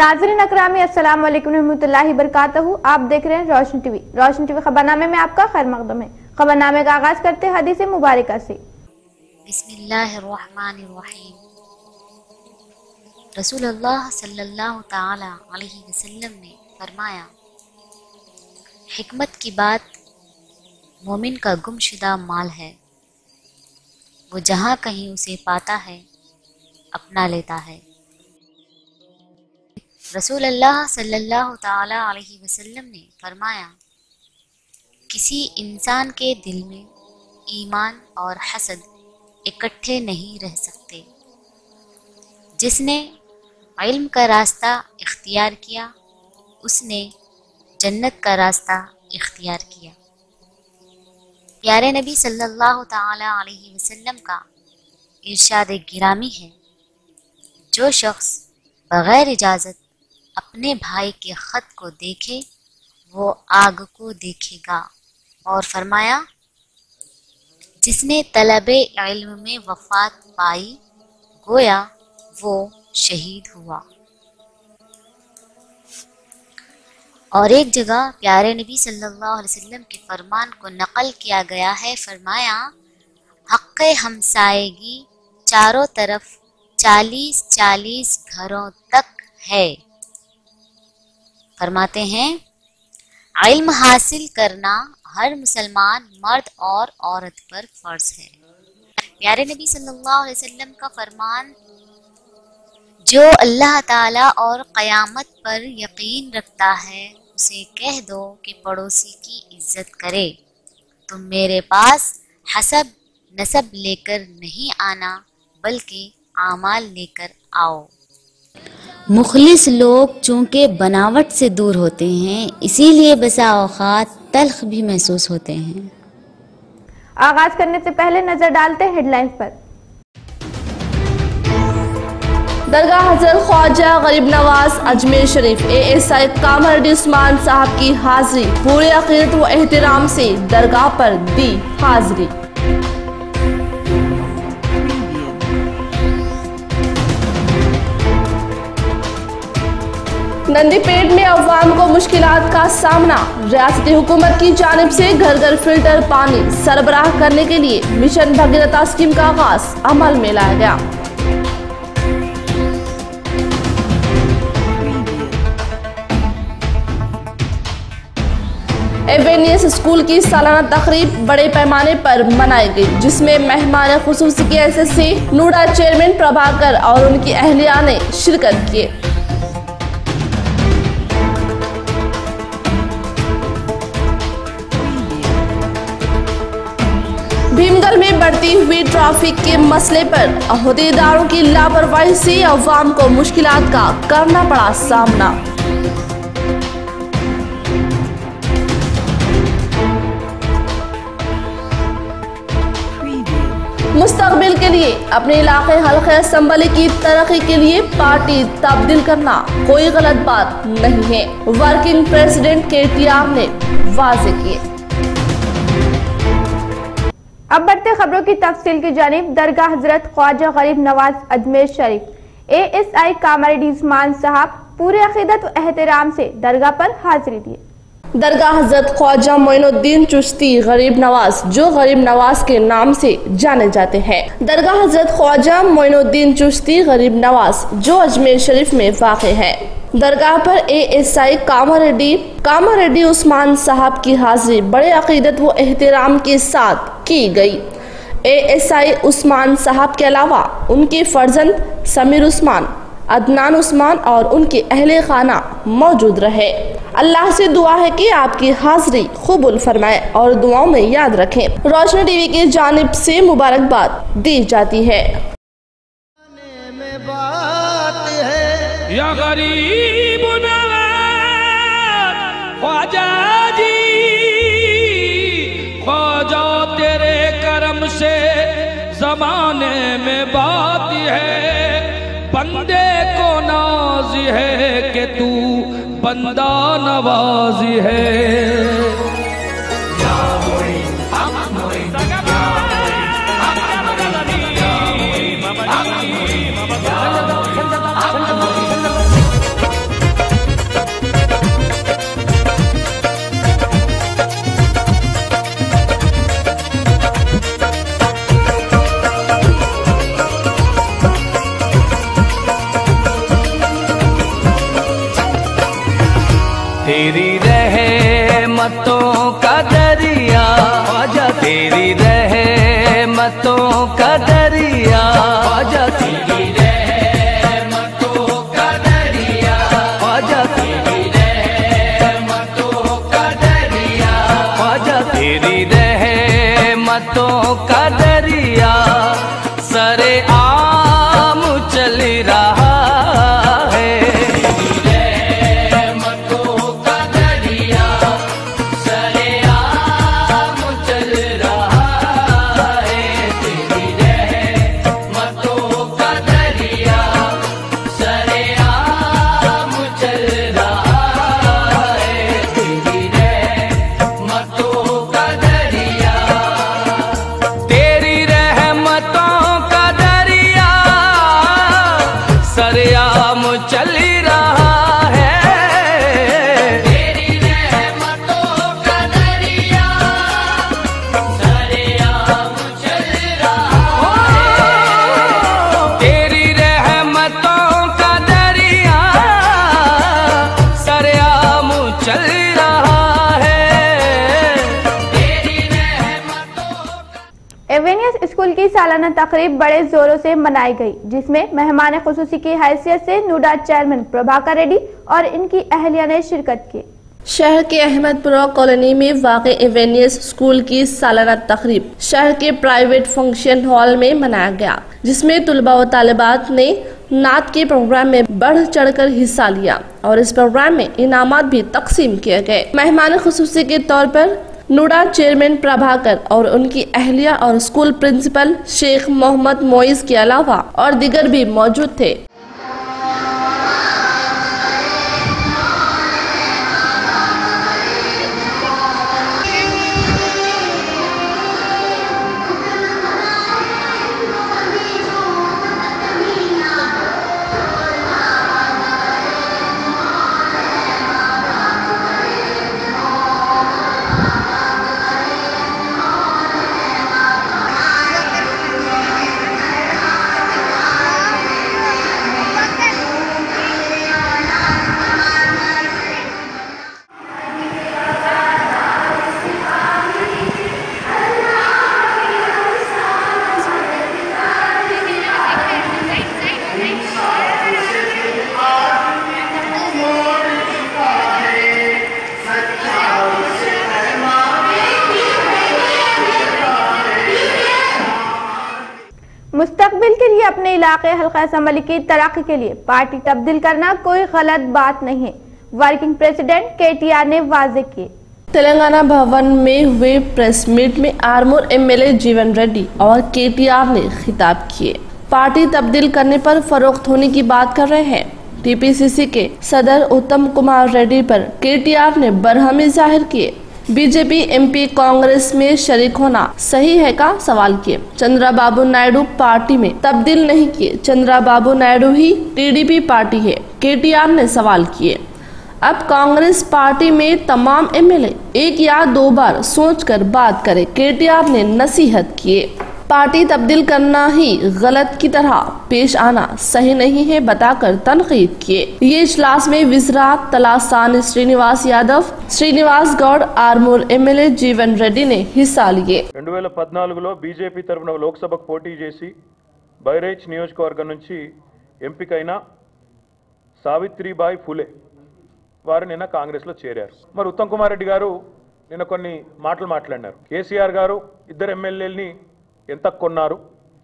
नाज़रीन अकरामी अस्सलाम वालेकुम रहमतुल्लाहि बरकातहू। आप देख रहे हैं रोशनी टीवी। रोशनी टीवी खबरनामे में आपका खैर मकदम है। खबरनामे का आगाज करते हैं हदीस मुबारका से। बिस्मिल्लाहिर्रहमानिर्रहीम। रसूलुल्लाह सल्लल्लाहु ताला अलैहि वसल्लम ने फरमाया, हिकमत की बात मोमिन का गुमशुदा माल है, वो जहाँ कहीं उसे पाता है अपना लेता है। रसूलुल्लाह सल्लल्लाहु ताला अलैहि वसल्लम ने फरमाया, किसी इंसान के दिल में ईमान और हसद इकट्ठे नहीं रह सकते। जिसने इल्म का रास्ता इख्तियार किया उसने जन्नत का रास्ता इख्तियार किया। प्यारे नबी सल्लल्लाहु ताला अलैहि वसल्लम का इरशाद गिरामी है, जो शख्स बगैर इजाज़त अपने भाई के ख़त को देखे वो आग को देखेगा। और फरमाया, जिसने तलबे इल्म में वफ़ात पाई गोया वो शहीद हुआ। और एक जगह प्यारे नबी सल्लल्लाहु अलैहि वसल्लम के फरमान को नकल किया गया है। फरमाया, हक़्क़े हमसायगी चारों तरफ 40-40 घरों तक है। फरमाते हैं, इल्म हासिल करना हर मुसलमान मर्द और औरत पर फर्ज है। प्यारे नबी सल्लल्लाहु अलैहि वसल्लम का फरमान, जो अल्लाह ताला और क़यामत पर यकीन रखता है उसे कह दो कि पड़ोसी की इज्जत करे। तुम मेरे पास हसब नसब लेकर नहीं आना बल्कि आमाल लेकर आओ। मुखलिस लोग चूँकि बनावट से दूर होते हैं इसीलिए बसा औक़ात तल्ख भी महसूस होते हैं। आगाज करने से पहले नजर डालते हैं हेडलाइंस पर। दरगाह हजरत ख्वाजा गरीब नवाज अजमेर शरीफ ASI कामरुद्दीन उस्मान साहब की हाजिरी, पूरे अक़ीदत व एहतराम से दरगाह पर दी हाजिरी। नंदीपेट में अवाम को मुश्किलात का सामना, रियासती हुकूमत की जानिब से घर घर फिल्टर पानी सरबराह करने के लिए मिशन भगीरथा स्कीम का आगाज अमल में लाया गया। एवेनियस स्कूल की सालाना तकरीब बड़े पैमाने पर मनाई गई, जिसमें मेहमान खुसूसी के SSC नूडा चेयरमैन प्रभाकर और उनकी अहलिया ने शिरकत की। भीमगढ़ में बढ़ती हुई ट्रैफिक के मसले पर अहदेदारों की लापरवाही से अवाम को मुश्किलात का करना पड़ा सामना। मुस्तकबिल के लिए अपने इलाके हल्के असम्बली की तरक्की के लिए पार्टी तब्दील करना कोई गलत बात नहीं है, वर्किंग प्रेसिडेंट KTR ने वाज़ेह किए। अब बढ़ते खबरों की तफसील की जानिब। दरगाह हजरत ख्वाजा गरीब नवाज अजमेर शरीफ ASI कामरुद्दीन उस्मान साहब पूरे अक़ीदत व एहतराम से दरगाह पर हाजिरी दी। दरगाह हजरत ख्वाजा मोइनुद्दीन चिश्ती गरीब नवाज, जो गरीब नवाज के नाम से जाने जाते हैं। दरगाह हजरत ख्वाजा मोइनुद्दीन चिश्ती गरीब नवाज जो अजमेर शरीफ में वाक़े है। दरगाह पर ASI कामरुद्दीन उस्मान साहब की हाजिरी बड़े अक़ीदत व एहतराम के साथ की गई। ASI उस्मान साहब के अलावा उनके फर्जंद समीर उस्मान, अदनान उस्मान और उनके अहले खाना मौजूद रहे। अल्लाह से दुआ है कि आपकी हाजिरी कबूल फरमाए और दुआओं में याद रखें। रोशनी टीवी की जानिब से मुबारकबाद दी जाती है। या गरीब नवाज ख्वाजा जी, ख्वाजा तेरे करम से जमाने में बात है, बंदे को नाज़ी है कि तू बंदा नवाजी है। रहमतों का दरिया, ख्वाजा तेरी रहमतों का दरिया, ख्वाजा तेरी रहमतों का दरिया, ख्वाजा तेरी रहमतों का दरिया, ख्वाजा तेरी रहमतों का दरिया सरे आम चल रहा है। सरेआम चल रहा है, तेरी रहमतों का दरिया सरेआम चल रहा है, तेरी रहमतों का दरिया सरेआम चल रहा है, तेरी रहमतों। एवेनियस स्कूल की सालाना तकरीब बड़े जोरों से मनाई गई, जिसमें मेहमान खुसूसी की हैसियत से नूडा चेयरमैन प्रभाकर रेड्डी और इनकी अहलिया ने शिरकत की। शहर के अहमदपुरा कॉलोनी में वाक़े एवेनियस स्कूल की सालाना तकरीब शहर के प्राइवेट फंक्शन हॉल में मनाया गया, जिसमें तुलबा व तालिबात ने नात के प्रोग्राम में बढ़ चढ़कर हिस्सा लिया और इस प्रोग्राम में इनामात भी तकसीम किए गए। मेहमान खुसूसी के तौर पर नूडा चेयरमैन प्रभाकर और उनकी अहलिया और स्कूल प्रिंसिपल शेख मोहम्मद मोइज के अलावा और दीगर भी मौजूद थे। मुस्तकबिल के लिए अपने इलाके हल्का असम्बली की तरक्की के लिए पार्टी तब्दील करना कोई गलत बात नहीं है, वर्किंग प्रेसिडेंट KTR ने वाज़ेह किए। तेलंगाना भवन में हुए प्रेस मीट में आरमूर MLA जीवन रेड्डी और KTR ने खिताब किए। पार्टी तब्दील करने पर फरोख्त होने की बात कर रहे हैं। TPCC के सदर उत्तम कुमार रेड्डी पर KTR ने बरहमी जाहिर किए। बीजेपी MP कांग्रेस में शरीक होना सही है का सवाल किए। चंद्राबाबू नायडू पार्टी में तब्दील नहीं किए, चंद्राबाबू नायडू ही TDP पार्टी है, KTR ने सवाल किए। अब कांग्रेस पार्टी में तमाम MLA एक या दो बार सोचकर बात करें, KTR ने नसीहत किए। पार्टी तब्दील करना ही गलत की तरह पेश आना सही नहीं है बताकर तनकीद किए। ये इजलास में विज़रात तलासानी श्रीनिवास यादव, श्रीनिवास गौड़, आरमूर MLA जीवन रेड्डी ने हिस्सा लिए। 2014లో బీజేపీ తరపున లోక్సభకు పోటీ చేసి బైరేజ్ నియోజకవర్గం నుంచి ఎంపికైన సావిత్రిబాయి ఫులే వారు నిన్న కాంగ్రెస్లో చేరారు। మరి ఉత్తమ్ కుమార్ రెడ్డి గారు నిన్న కొన్ని మాటలు మాట్లాడారు। కేసీఆర్ గారు ఇద్దరు ఎమ్మెల్యేలని ఎంత కొన్నారు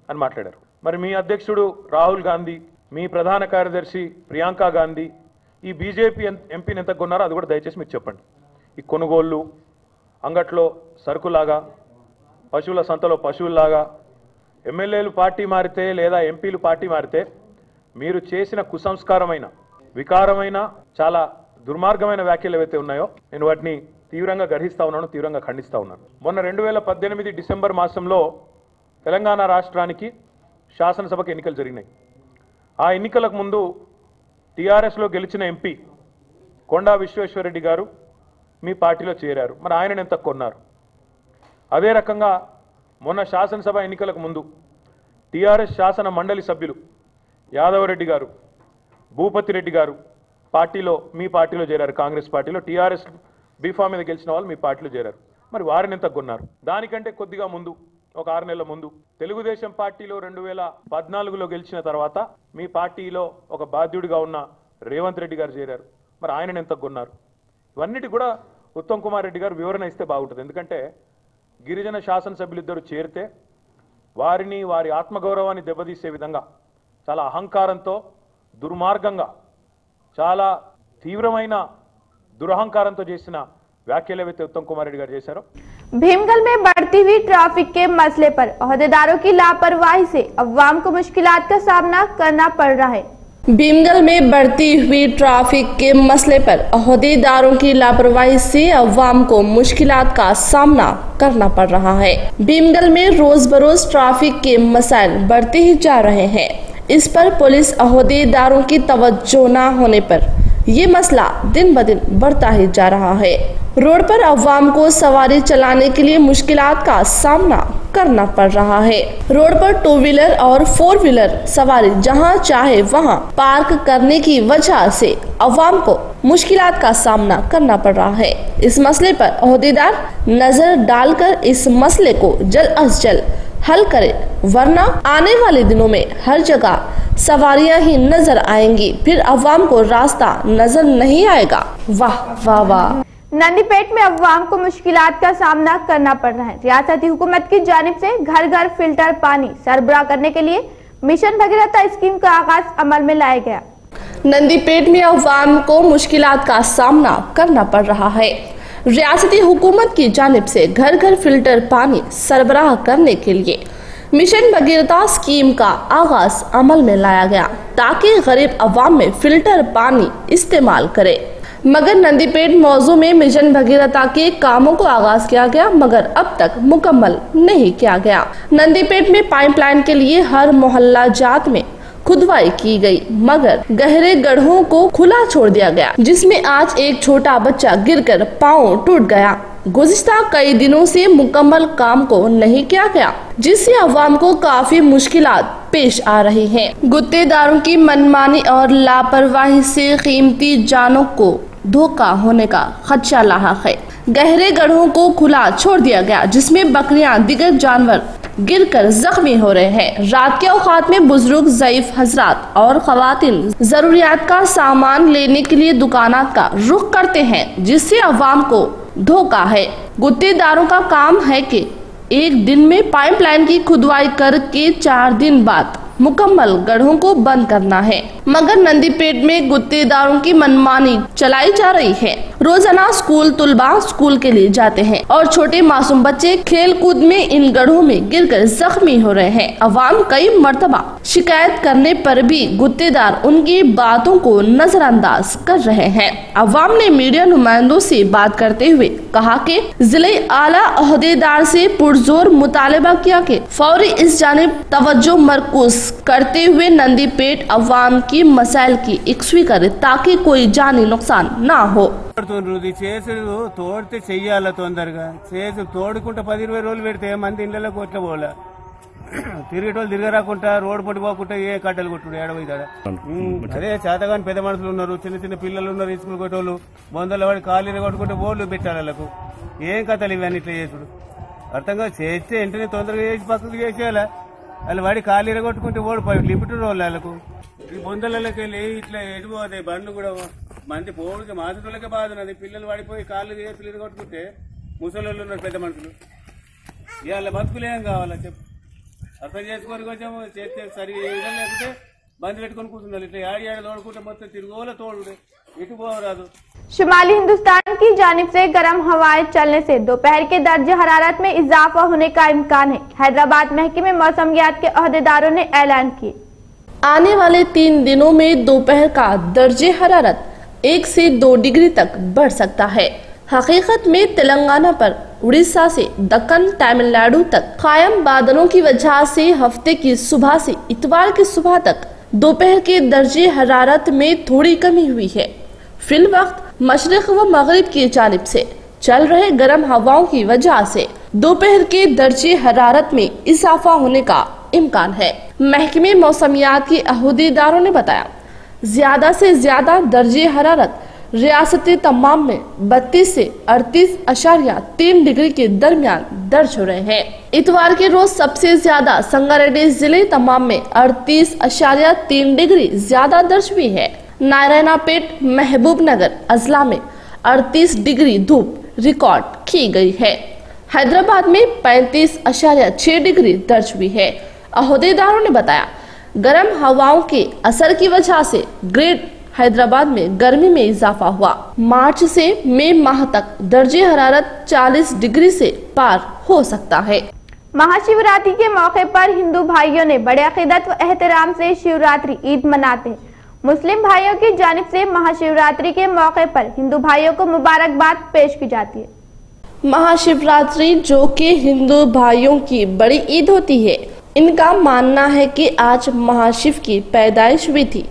అని మాట్లాడారు। మరి మీ అధ్యక్షుడు రాహుల్ గాంధీ, మీ ప్రధాన కార్యదర్శి ప్రియాంక గాంధీ ఈ బీజేపీ ఎంపీని ఎంత కొన్నారో అది కూడా దయచేసి మీరు చెప్పండి। ఈ కొనుగోళ్ళు, అంగట్లో సరుకులాగా, పశువుల సంతలో పశువుల్లాగా ఎమ్మెల్యేలు పార్టీ మారితే లేదా ఎంపీలు పార్టీ మారితే మీరు చేసిన కుసంస్కారమైన, వికారమైన, చాలా దుర్మార్గమైన వ్యాఖ్యలు ఏవైతే ఉన్నాయో నేను వాటిని తీవ్రంగా గర్హిస్తా ఉన్నాను, తీవ్రంగా ఖండిస్తా ఉన్నాను। మొన్న 2018 డిసెంబర్ మాసంలో తెలంగాణ రాష్ట్రానికి శాసనసభకు ఎన్నికలు జరిగినాయి। ఆ ఎన్నికలకు ముందు టీఆర్ఎస్లో గెలిచిన ఎంపీ కొండా విశ్వేశ్వరరెడ్డి గారు మీ పార్టీలో చేరారు। మరి ఆయనను ఎంత కొన్నారు? అదే రకంగా మొన్న శాసనసభ ఎన్నికలకు ముందు టీఆర్ఎస్ శాసన మండలి సభ్యులు యాదవరెడ్డి గారు, భూపతి రెడ్డి గారు పార్టీలో, మీ పార్టీలో చేరారు, కాంగ్రెస్ పార్టీలో। టీఆర్ఎస్ బీఫామ్ మీద గెలిచిన వాళ్ళు మీ పార్టీలో చేరారు. మరి వారిని ఎంత కొన్నారు? దానికంటే కొద్దిగా ముందు ఒక 6 నెలల ముందు తెలుగుదేశం పార్టీలో 2014లో గెలిచిన తర్వాత మీ పార్టీలో ఒక బాధ్యుడిగా ఉన్న రేవంత్ రెడ్డి గారు చేరారు. మరి ఆయనను ఎంత కొన్నారు? ఇవన్నిటి కూడా ఉత్తమ్ కుమార్ రెడ్డి గారు వివరణ ఇస్తే బాగుంటుంది. ఎందుకంటే గిరిజన శాసనసభ్యులిద్దరూ చేరితే వారిని వారి ఆత్మగౌరవాన్ని దెబ్బతీసే విధంగా చాలా అహంకారంతో దుర్మార్గంగా చాలా తీవ్రమైన దురహంకారంతో చేసిన వ్యాఖ్యలు ఏవైతే ఉత్తమ్ కుమార్ రెడ్డి గారు చేశారో. भीमगल में बढ़ती हुई ट्रैफिक के मसले पर ओहदेदारों की लापरवाही से अवाम को मुश्किलात का सामना करना पड़ रहा है। भीमगल में बढ़ती हुई ट्रैफिक के मसले पर ओहदेदारों की लापरवाही से अवाम को मुश्किलात का सामना करना पड़ रहा है। भीमगल में रोज बरोज ट्रैफिक के मसाइल बढ़ते ही जा रहे हैं। इस पर पुलिस ओहदेदारों की तवज्जो न होने पर ये मसला दिन ब दिन बढ़ता ही जा रहा है। रोड पर अवाम को सवारी चलाने के लिए मुश्किलात का सामना करना पड़ रहा है। रोड पर 2 व्हीलर और 4 व्हीलर सवारी जहां चाहे वहां पार्क करने की वजह से अवाम को मुश्किलात का सामना करना पड़ रहा है। इस मसले पर ओहदेदार नजर डालकर इस मसले को जल्द अज जल्द हल करे, वरना आने वाले दिनों में हर जगह सवारियां ही नजर आएंगी, फिर अवाम को रास्ता नजर नहीं आएगा। वाह वाह वाह। नंदीपेट में अवाम को मुश्किलात का सामना करना पड़ रहा है। रियासती हुकूमत की जानिब से घर घर फिल्टर पानी सरबराह करने के लिए मिशन भगीरथ स्कीम का आगाज अमल में लाया गया। नंदीपेट में अवाम को मुश्किलात का सामना करना पड़ रहा है। रियासती हुकूमत की जानिब से घर घर फिल्टर पानी सरबराह करने के लिए मिशन भगीरथ स्कीम का आगाज अमल में लाया गया, ताकि गरीब अवाम में फिल्टर पानी इस्तेमाल करे। मगर नंदीपेट मौजू में मिशन भगीरथ के कामों को आगाज किया गया, मगर अब तक मुकम्मल नहीं किया गया। नंदीपेट में पाइपलाइन के लिए हर मोहल्ला जात में खुदवाई की गई, मगर गहरे गड्ढों को खुला छोड़ दिया गया, जिसमें आज एक छोटा बच्चा गिरकर पांव टूट गया। गुज़िश्ता कई दिनों से मुकम्मल काम को नहीं किया गया, जिससे अवाम को काफी मुश्किलात पेश आ रही हैं। गुत्तेदारों की मनमानी और लापरवाही से कीमती जानों को धोखा होने का खदशा लाहक है। गहरे गड्ढों को खुला छोड़ दिया गया, जिसमें बकरियां दिगर जानवर गिरकर जख्मी हो रहे हैं। रात के औकात में बुजुर्ग, ज़ईफ हजरात और खवातीन जरूरियात का सामान लेने के लिए दुकानात का रुख करते हैं, जिससे अवाम को धोखा है। गुत्तेदारों का काम है कि एक दिन में पाइपलाइन की खुदवाई करके 4 दिन बाद मुकम्मल गड्ढों को बंद करना है, मगर नंदीपेट में गुत्तेदारों की मनमानी चलाई जा रही है। रोजाना स्कूल तुलबा स्कूल के लिए जाते हैं और छोटे मासूम बच्चे खेल कूद में इन गड्ढों में गिरकर जख्मी हो रहे हैं। अवाम कई मर्तबा शिकायत करने पर भी गुत्तेदार उनकी बातों को नजरअंदाज कर रहे हैं। अवाम ने मीडिया नुमाइंदों से बात करते हुए कहा कि जिले आला ओहदेदार से पुरजोर मुतालबा किया कि फौरी इस जानिब तवज्जो मरकूज करते हुए नंदीपेट अवाम की मसाइल की इक्सवी करे, ताकि कोई जानी नुकसान ना हो। చేసుడు తోడితే చెయ్యాల తొందరగా చేసి తోడుకుంటా 10-20 రోజులు పెడితే మంది ఇళ్ళలో కొట్ల పోలే తిరిగేటోళ్ళు తిరగరాకుంటా రోడ్డు పొట్టి పోకుండా ఏ కట్టలు కొట్టుడు ఏడవైతాడా. అదే చేతగాని పెద్ద మనుషులు ఉన్నారు, చిన్న చిన్న పిల్లలు ఉన్నారు, స్కూల్ కొట్టేవాళ్ళు బొందల వాడి కాళ్ళు కొట్టుకుంటే బోర్లు పెట్టాలి వాళ్ళకు. ఏం కథలు ఇవన్నీ ఇట్లా చేసుడు అర్థంగా చేస్తే వెంటనే తొందరగా చేసి పక్కకు చేసేయాల. వాళ్ళు వాడి కాళ్ళు కొట్టుకుంటే ఓడిపోయి లిమిట్ వాళ్ళు వాళ్ళకు ఈ బొందలకి వెళ్ళి ఇట్లా ఎడిపోతాయి బండ్లు కూడా. మంది పోడికి మాసటోళ్ళకే బాధనది, పిల్లలు పడిపోయి కాళ్ళు చేతులు కొట్టుకుంటే ముసలోళ్ళు ఉన్నారు పెద్ద మనుషులు. ఇవాళ బతుకులేం కావాలా చెప్పు, అర్థం చేసుకొని కొంచెం చేస్తే సరి లేకపోతే బంద్ పెట్టుకొని కూర్చున్నారు. ఇట్లా ఏడు తోడుకుంటే మొత్తం తిరుగులో తోడు ఇటు పోరాదు. शुमाली हिंदुस्तान की जानिब से गर्म हवाएं चलने से दोपहर के दर्जे हरारत में इजाफा होने का इम्कान है। हैदराबाद महकमे मौसमियात के ओहदेदारों ने ऐलान किया, आने वाले 3 दिनों में दोपहर का दर्जे हरारत 1 से 2 डिग्री तक बढ़ सकता है। हकीकत में तेलंगाना पर उड़ीसा से दक्कन तमिलनाडु तक कायम बादलों की वजह से हफ्ते की सुबह से इतवार की सुबह तक दोपहर के दर्जे हरारत में थोड़ी कमी हुई है। फिल वक्त मशरिक व मगरिब की जानिब से चल रहे गर्म हवाओं की वजह से दोपहर के दर्जे हरारत में इजाफा होने का इम्कान है। महकमे मौसमियात के अहदेदारों ने बताया, ज्यादा से ज्यादा दर्जे हरारत रियासती तमाम में 32 से 38.3 डिग्री के दरमियान दर्ज हो रहे हैं। इतवार के रोज सबसे ज्यादा संगारेड्डी जिले तमाम में 38.3 डिग्री ज्यादा दर्ज हुई है। नारायणापेट, महबूबनगर, अजला में 38 डिग्री धूप रिकॉर्ड की गई है। हैदराबाद में 35.6 डिग्री दर्ज हुई है। अहदेदारों ने बताया गर्म हवाओं के असर की वजह से ग्रेट हैदराबाद में गर्मी में इजाफा हुआ। मार्च से मई माह तक दर्जे हरारत 40 डिग्री से पार हो सकता है। महाशिवरात्रि के मौके पर हिंदू भाइयों ने बड़े अकीदत व एहतराम से शिवरात्रि ईद मनाते हैं। मुस्लिम भाइयों की जानिब से महाशिवरात्रि के मौके पर हिंदू भाइयों को मुबारकबाद पेश की जाती है। महाशिवरात्रि जो कि हिंदू भाइयों की बड़ी ईद होती है, इनका मानना है कि आज महाशिव की पैदाइश हुई थी,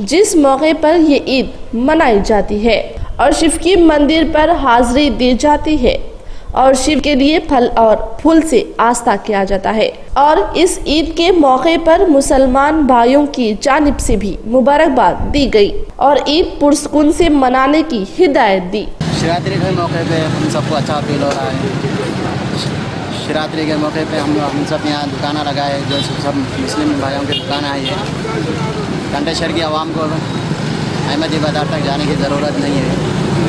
जिस मौके पर ये ईद मनाई जाती है और शिव की मंदिर पर हाजिरी दी जाती है और शिव के लिए फल और फूल से आस्था किया जाता है। और इस ईद के मौके पर मुसलमान भाइयों की जानिब से भी मुबारकबाद दी गई और ईद पुरसुकून से मनाने की हिदायत दी। शिवरात्रि के मौके पे हम सबको अच्छा फील हो रहा है। शिवरात्रि के मौके पे हम सब यहाँ दुकाना लगाए, जो सब मुस्लिम भाइयों की दुकान आई है। कंटेश्वर की आवाम को अहमदी बाजार तक जाने की ज़रूरत नहीं है।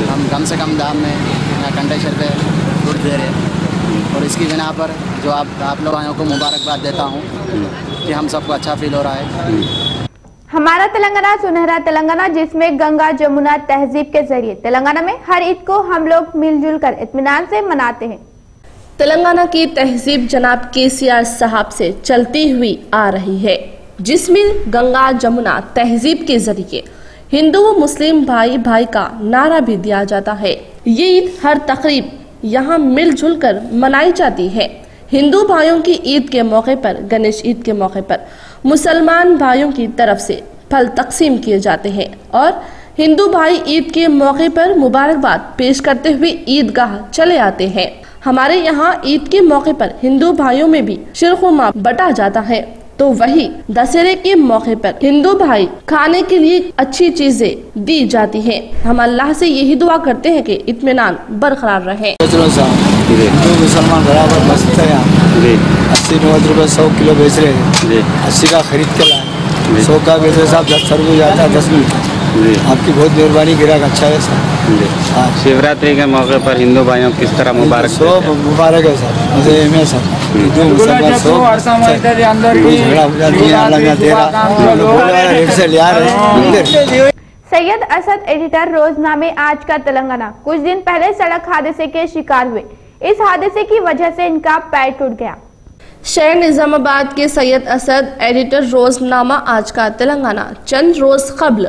हम कम से कम दाम में यहाँ कंटेश्वर पे फ्रूट दे रहे हैं और इसकी बिना पर जो आप लोग भाइयों को मुबारकबाद देता हूँ कि हम सबको अच्छा फील हो रहा है। हमारा तेलंगाना सुनहरा तेलंगाना, जिसमें गंगा जमुना तहजीब के जरिए तेलंगाना में हर ईद को हम लोग मिलजुल कर इत्मीनान से मनाते हैं। तेलंगाना की तहजीब जनाब केसीआर साहब से चलती हुई आ रही है, जिसमें गंगा जमुना तहजीब के जरिए हिंदू व मुस्लिम भाई भाई का नारा भी दिया जाता है। ये ईद हर तकरीब यहाँ मिलजुल कर मनाई जाती है। हिंदू भाइयों की ईद के मौके पर, गणेश ईद के मौके पर मुसलमान भाइयों की तरफ से फल तकसीम किए जाते हैं और हिंदू भाई ईद के मौके पर मुबारकबाद पेश करते हुए ईदगाह चले आते हैं। हमारे यहाँ ईद के मौके पर हिंदू भाइयों में भी शिरखुरमा बटा जाता है, तो वही दशहरे के मौके पर हिंदू भाई खाने के लिए अच्छी चीजें दी जाती हैं। हम अल्लाह से यही दुआ करते हैं कि इत्मीनान बरकरार रहे। हिंदू मुसलमान बराबर मस्त है यहाँ। 80-90 रुपये 100 किलो बेच रहे हैं। 80 का खरीद के लाए, 100 का बेच रहे साहब। 10 रुपये जाता है 10 मिनट। आपकी बहुत मेहरबानी, गिराक अच्छा है सर। शिवरात्रि के मौके पर हिंदू भाइयों किस तरह मुबारक मुबारक है सर। मुझे में सर हिंदू मुसलमान सैयद असद, एडिटर रोजनामे आज का तेलंगाना, कुछ दिन पहले सड़क हादसे के शिकार हुए। इस हादसे की वजह से इनका पैर टूट गया। शहर निजामाबाद के सैयद असद, एडिटर रोजनामा आज का तेलंगाना, चंद रोज कबल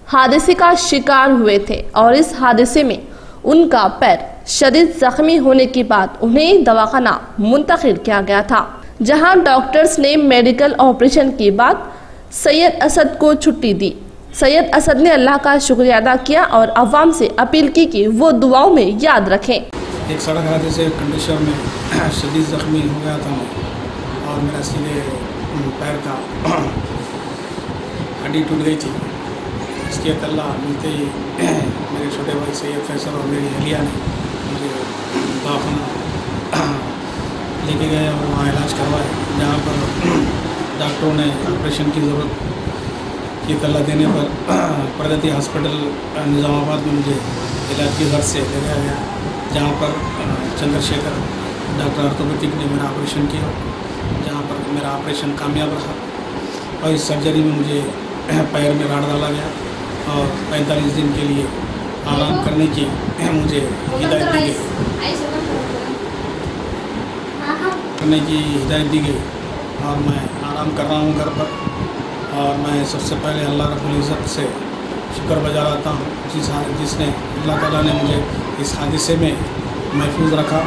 हादसे का शिकार हुए थे और इस हादसे में उनका पैर शदीद जख्मी होने के बाद उन्हें दवाखाना मुंतकिल किया गया था, जहां डॉक्टर्स ने मेडिकल ऑपरेशन के बाद सैयद असद को छुट्टी दी। सैयद असद ने अल्लाह का शुक्रिया अदा किया और अवाम से अपील की कि वो दुआओं में याद रखें। एक सड़क हादसे कंडीशन में शदीद जख्मी हो गया था और मेरा सीधे पैर का हड्डी टूट गई थी। इसकी अल्लाह मिलते ही मेरे छोटे भाई सैयद फैसल और मेरी अलिया ने मुझे दवाखाना लेके गए और वहाँ इलाज करवाए, जहाँ पर डॉक्टरों ने ऑपरेशन की ज़रूरत की तल्ला देने पर प्रगति हॉस्पिटल निज़ामाबाद में मुझे इलाज की गर्ज से ले गया गया, जहाँ पर चंद्रशेखर डॉक्टर ऑर्थोपेडिक ने मेरा ऑपरेशन किया, जहाँ पर मेरा ऑपरेशन कामयाब रहा और इस सर्जरी में मुझे पैर में राड़ डाला गया और 45 दिन के लिए आराम करने की मुझे हिदायत दी गई और मैं आराम कर रहा हूँ घर पर। और मैं सबसे पहले अल्लाह रब्बुल इज़्ज़त से शुक्र बजा रहा हूँ जिसने अल्लाह ताला ने मुझे इस हादसे में महफूज रखा।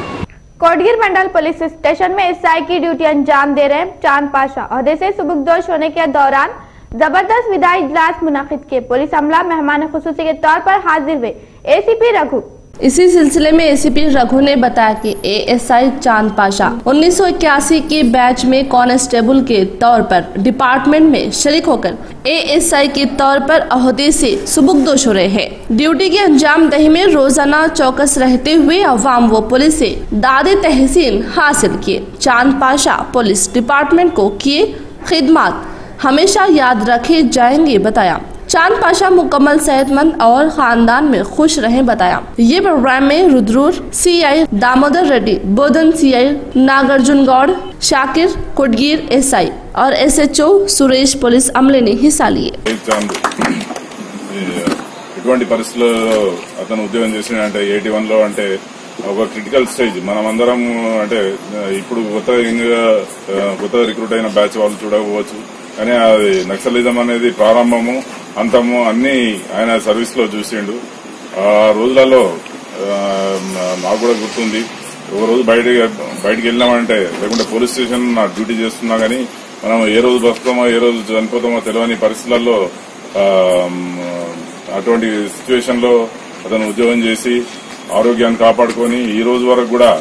कोटगिर मंडल पुलिस स्टेशन में एसआई की ड्यूटी अंजाम दे रहे चांद पाशा ओहदे से सुबुकदोश होने के दौरान जबरदस्त विदाई इजलास मुनाकिद किए। पुलिस अमला मेहमान खुसूसी के तौर पर हाजिर हुए एसीपी रघु इसी सिलसिले में एसीपी रघु ने बताया कि एएसआई चांद पाशा 1981 के बैच में कांस्टेबल के तौर पर डिपार्टमेंट में शरीक होकर एएसआई के तौर पर ओहदे से सुबुकदोश हो रहे हैं। ड्यूटी की अंजामदही में रोजाना चौकस रहते हुए अवाम व पुलिस से दादे तहसीन हासिल किए। चांद पाशा पुलिस डिपार्टमेंट को किए खिदमत हमेशा याद रखे जाएंगे बताया। चांद पाशा मुकम्मल सेहतमंद और खानदान में खुश रहें बताया। ये प्रोग्राम में रुद्रूर सीआई दामोदर रेड्डी, बोधन सीआई नागार्जुन गौड़, शाकिर कोटगीर एसआई और एसएचओ सुरेश पुलिस अमले ने हिस्सा लिए। ఇటువంటి పరిస్థితుల్లో అతను ఉద్యోగం చేసినంటే 81లో అంటే ఒక క్రిటికల్ స్టేజ్ మనమందరం అంటే ఇప్పుడు కొత్త రిక్రూట్ అయిన బ్యాచ్ వాళ్ళు చూడకపోవచ్చు, కానీ అది నక్సలిజం అనేది ప్రారంభము అంతము అన్ని ఆయన సర్వీస్ లో చూసిండు. ఆ రోజులలో నాకు కూడా గుర్తుంది, ఒక రోజు బయటికి వెళ్ళినామంటే లేకుంటే పోలీస్ స్టేషన్ నా డ్యూటీ చేస్తున్నా గానీ మనం ఏ రోజు బతుకుతామో ఏ రోజు చనిపోతామో తెలియని పరిస్థితులలో అటువంటి సిచ్యువేషన్ లో అతను ఉద్యోగం చేసి ఆరోగ్యాన్ని కాపాడుకొని ఈ రోజు వరకు కూడా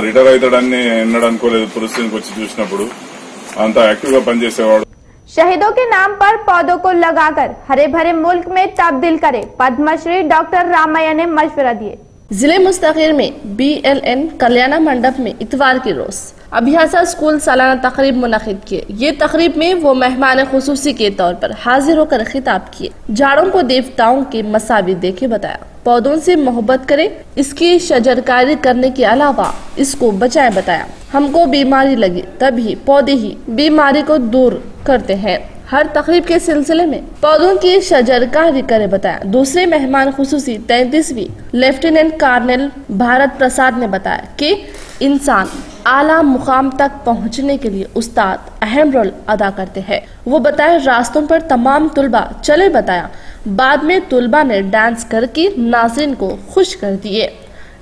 రిటైర్ అవుతాడని ఎన్నడూ అనుకోలేదు. పోలీస్ స్టేషన్కి వచ్చి చూసినప్పుడు అంత యాక్టివ్ గా పనిచేసేవాడు. शहीदों के नाम पर पौधों को लगाकर हरे भरे मुल्क में तब्दील करे, पद्मश्री डॉक्टर रामैया ने मशवरा दिए। जिले मुस्तकीर में BLN कल्याणा मंडप में इतवार की रोज अभियासा स्कूल सालाना तकरीब मुनक़िद किए। ये तकरीब में वो मेहमान खुसूसी के तौर पर हाजिर होकर खिताब किए। झाड़ों को देवताओं के मसावी देखे बताया। पौधों से मोहब्बत करें, इसकी शजरकारी करने के अलावा इसको बचाएं बताया। हमको बीमारी लगी तभी पौधे ही बीमारी को दूर करते हैं। हर तकरीब के सिलसिले में पौधों की शजरकारी करे बताया। दूसरे मेहमान खुसूसी 33वीं लेफ्टिनेंट कर्नल भारत प्रसाद ने बताया कि इंसान आला मुकाम तक पहुंचने के लिए उस्ताद अहम रोल अदा करते हैं। वो बताया रास्तों पर तमाम तुलबा चले बताया। बाद में तुलबा ने डांस करके नाज़रीन को खुश कर दिए।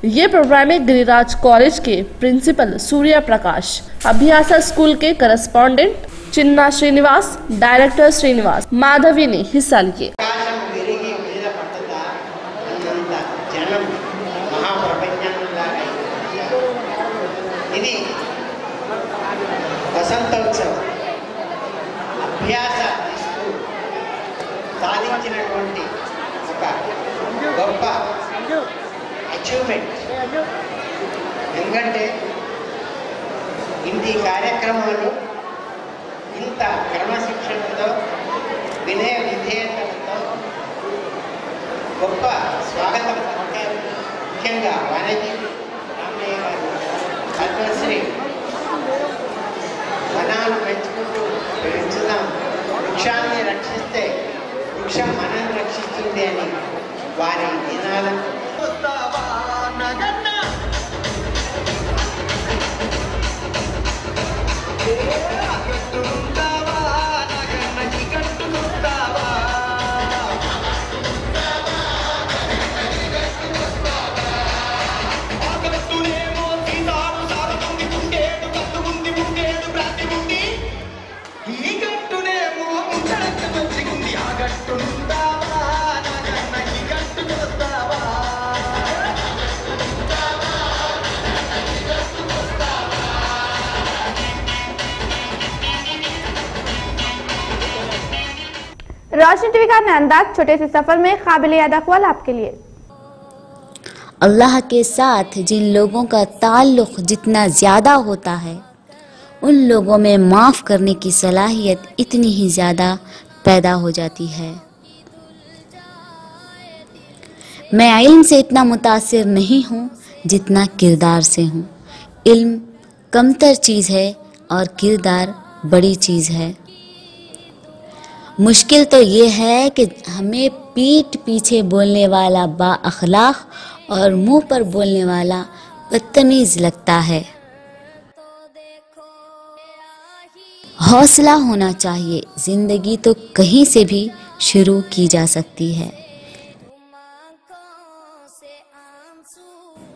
ये प्रोग्राम में गिरिराज कॉलेज के प्रिंसिपल सूर्या प्रकाश, अभियासा स्कूल के करस्पॉन्डेंट चिन्ना श्रीनिवास, डायरेक्टर श्रीनिवास माधवी ने हिस्सा लिए। వసంతోత్సవం అభ్యాస సాధించినటువంటి ఒక గొప్ప అచీవ్మెంట్. ఎందుకంటే ఇంటి కార్యక్రమాలు ఇంత క్రమశిక్షణతో వినయ విధేయతలతో గొప్ప స్వాగతం పలికారు. ముఖ్యంగా వానజీ రామయ్య గారు పద్మశ్రీ వనాలు పెంచుదాం, వృక్షాన్ని రక్షిస్తే వృక్షం మనల్ని రక్షిస్తుంది అని వారి దినాలు रोशनी टीवी का नया अंदाज छोटे से सफर में काबिल याद अक़वाल आपके लिए। अल्लाह के साथ जिन लोगों का ताल्लुक़ जितना ज़्यादा होता है, उन लोगों में माफ़ करने की सलाहियत इतनी ही ज़्यादा पैदा हो जाती है। मैं इल्म से इतना मुतासिर नहीं हूँ जितना किरदार से हूँ। इल्म कमतर चीज़ है और किरदार बड़ी चीज़ है। मुश्किल तो ये है कि हमें पीठ पीछे बोलने वाला बाअखलाक और मुंह पर बोलने वाला बदतमीज़ लगता है। हौसला होना चाहिए, ज़िंदगी तो कहीं से भी शुरू की जा सकती है।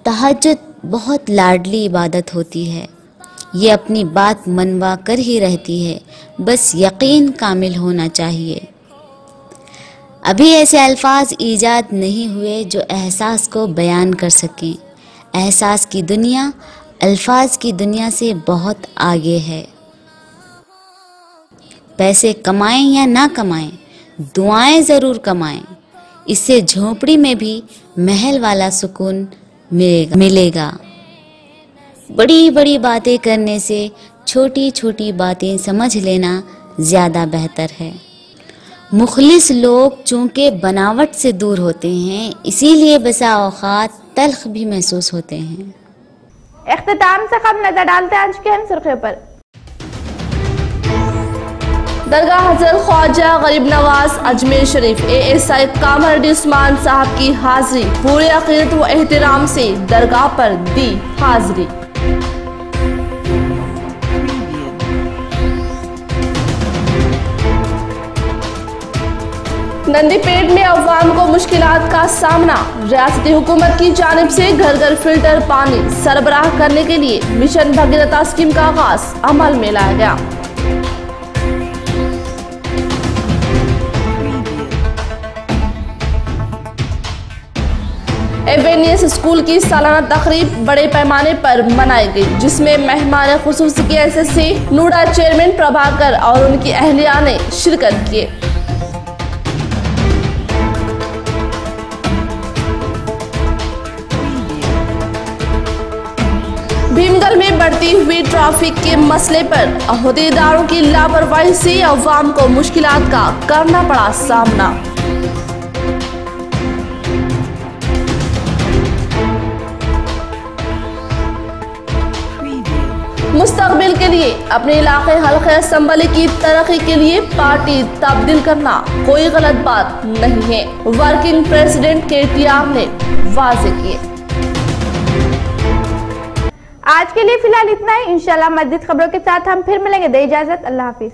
तहज्जुद बहुत लाडली इबादत होती है। ये अपनी बात मनवा कर ही रहती है, बस यकीन कामिल होना चाहिए। अभी ऐसे अल्फाज ईजाद नहीं हुए जो एहसास को बयान कर सकें। एहसास की दुनिया अल्फाज की दुनिया से बहुत आगे है। पैसे कमाएं या ना कमाएं, दुआएं ज़रूर कमाएं। इससे झोंपड़ी में भी महल वाला सुकून मिलेगा। बड़ी बड़ी बातें करने से छोटी छोटी बातें समझ लेना ज़्यादा बेहतर है। मुखलिस लोग चूँकि बनावट से दूर होते हैं, इसीलिए बसा औक़ात तल्ख़ भी महसूस होते हैं। इख्तिताम से कब नजर डालते हैं आज की अहम सुर्खियों पर। दरगाह हज़रत ख्वाजा गरीब नवाज अजमेर शरीफ ASI कामरुद्दीन उस्मान साहब की हाजिरी, पूरे अक़ीदत व एहतराम से दरगाह पर दी हाजिरी। नंदीपेट में अवाम को मुश्किलात का सामना, रियासती हुकूमत की जानिब से घर घर फिल्टर पानी सरबराह करने के लिए मिशन भगीरथा स्कीम का आगाज अमल में लाया गया। एवेनियस स्कूल की सालाना तकरीब बड़े पैमाने पर मनाई गई, जिसमें मेहमान खुसूसी के SSC नूडा चेयरमैन प्रभाकर और उनकी अहलिया ने शिरकत की। भीमगढ़ में बढ़ती हुई ट्रैफिक के मसले पर अहदेदारों की लापरवाही से अवाम को मुश्किलात का करना पड़ा सामना। मुस्तकबिल के लिए अपने इलाके हल्के असम्बली की तरक्की के लिए पार्टी तब्दील करना कोई गलत बात नहीं है, वर्किंग प्रेसिडेंट KTR ने वाज़ेह किए। आज के लिए फिलहाल इतना ही। इंशाल्लाह मज़ीद खबरों के साथ हम फिर मिलेंगे। दे इजाजत, अल्लाह हाफिज।